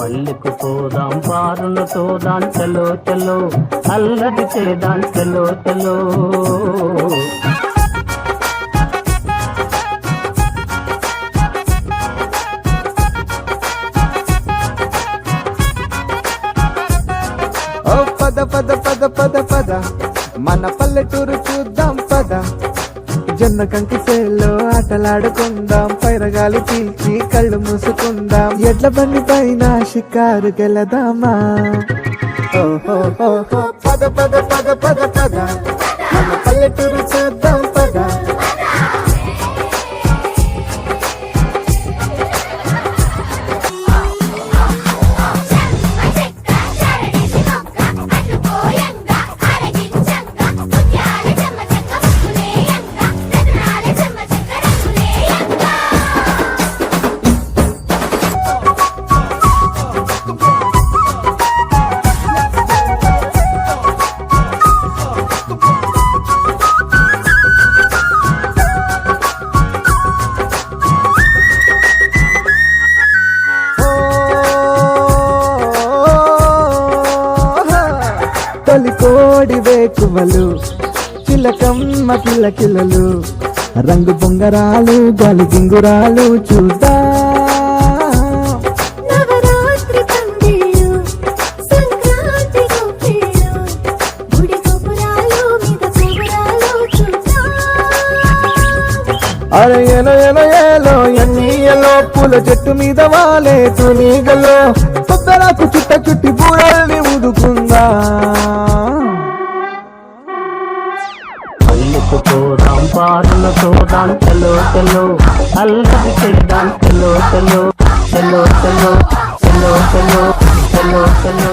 పల్లెకు పోదాం పారును తోదాం చలో చలో అల్లరి చేదాం చలో చలో ఓ పద పద పద పద పద మన పల్లెటూరు చూద్దాం పద జొన్న కంకి సేల్లో ఆటలాడుకుందాం పైరగాలి పీల్చి కళ్ళు మూసుకుందాం ఎడ్ల బండి పైన షికారుకెళదామా ఓహో పద పద పద పద పద మన పల్లెటూరు చూద్దాం పద తొలి కోడి వేకువలు చిలకమ్మ కిలకిలలు రంగు బొంగరాలు గాలి గింగురాలు చూద్దా అరే ఎలో ఎలో ఎలో ఎన్నీయలో పూల చెట్టు మీద వాలే తునీగలో పొద్దలకు చుట్ట చుట్టి పూలని ఊదుకుందా పల్లెకు పోదాం పారును తోదాం చలో చలో అల్లరి చేద్దాం చలో చలో చలో చలో చలో చలో చలో చలో